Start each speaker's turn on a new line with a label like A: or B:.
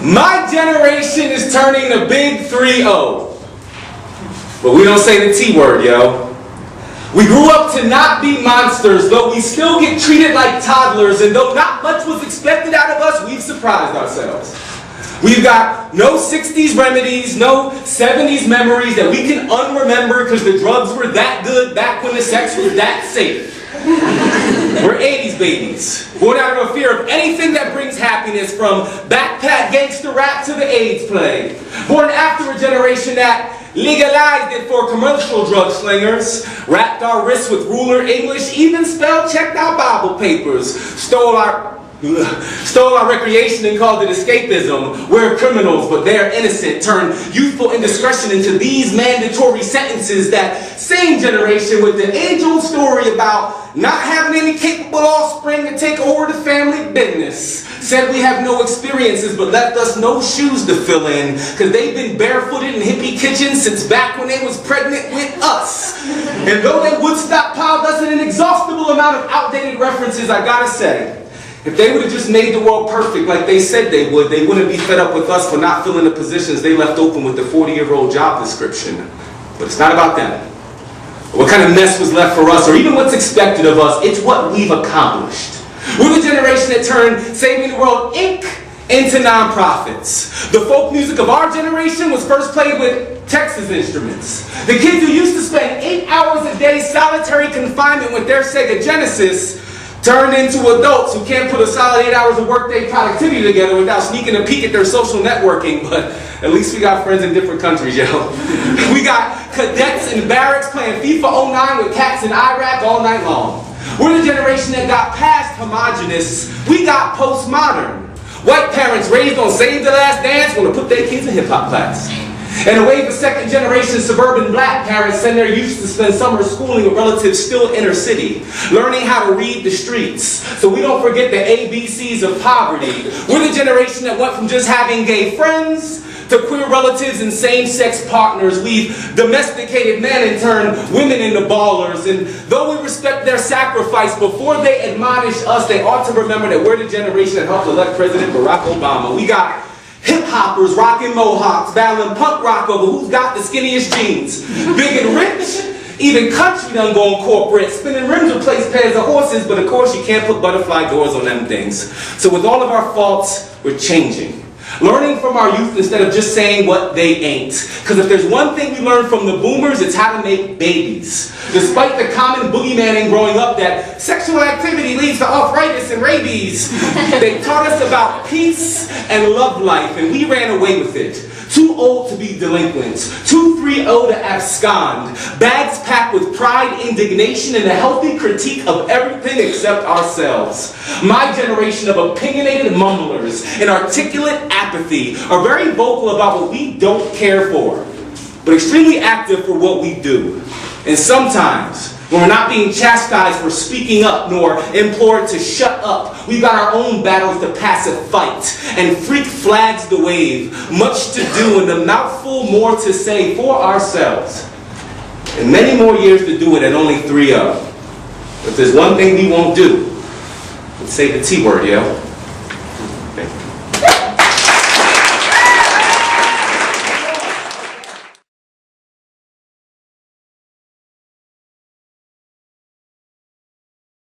A: My generation is turning the big 3-0. But we don't say the T word, yo. We grew up to not be monsters, though we still get treated like toddlers, and though not much was expected out of us, we've surprised ourselves. We've got no 60s remedies, no 70s memories that we can unremember because the drugs were that good back when the sex was that safe. We're 80s babies, born out of a fear of anything that brings happiness, from backpack gangster rap to the AIDS plague. Born after a generation that legalized it for commercial drug slingers, wrapped our wrists with ruler English, even spell checked our Bible papers, stole our recreation and called it escapism. We're criminals, but they're innocent. Turned youthful indiscretion into these mandatory sentences. That same generation with the age-old story about not having any capable offspring to take over the family business. Said we have no experiences, but left us no shoes to fill in, because they've been barefooted in hippie kitchens since back when they was pregnant with us. And though they would stockpiled us in an inexhaustible amount of outdated references, I gotta say, if they would have just made the world perfect like they said they would, they wouldn't be fed up with us for not filling the positions they left open with the 40-year-old job description. But it's not about them, or what kind of mess was left for us, or even what's expected of us. It's what we've accomplished. We're the generation that turned Saving the World, Inc. into nonprofits. The folk music of our generation was first played with Texas instruments. The kids who used to spend 8 hours a day solitary confinement with their Sega Genesis turned into adults who can't put a solid 8 hours of workday productivity together without sneaking a peek at their social networking. But at least we got friends in different countries, yo. We got cadets in barracks playing FIFA 09 with cats in Iraq all night long. We're the generation that got past homogenous. We got postmodern. White parents raised on Save the Last Dance want to put their kids in hip-hop class. And a wave of second-generation suburban black parents send their youth to spend summer schooling with relatives still inner city, learning how to read the streets, so we don't forget the ABCs of poverty. We're the generation that went from just having gay friends to queer relatives and same-sex partners. We've domesticated men and turned women into ballers. And though we respect their sacrifice, before they admonish us, they ought to remember that we're the generation that helped elect President Barack Obama. We got hip-hoppers rocking mohawks, battling punk rock over who's got the skinniest jeans. Big and rich, even country done gone corporate. Spinning rims replace pairs of horses, but of course you can't put butterfly doors on them things. So with all of our faults, we're changing. Learning from our youth instead of just saying what they ain't. Because if there's one thing we learned from the boomers, it's how to make babies. Despite the common boogeyman growing up that sexual activity leads to arthritis and rabies, they taught us about peace and love life, and we ran away with it. Too old to be delinquents, too 3-0 to abscond, bags packed with pride, indignation, and a healthy critique of everything except ourselves. My generation of opinionated mumblers and articulate apathy are very vocal about what we don't care for, but extremely active for what we do. And sometimes, when we're not being chastised for speaking up nor implored to shut up, we've got our own battles to passive fight and freak flags to wave, much to do and a mouthful more to say for ourselves, and many more years to do it at only 3-0. But there's one thing we won't do. Let's say the T word, yo.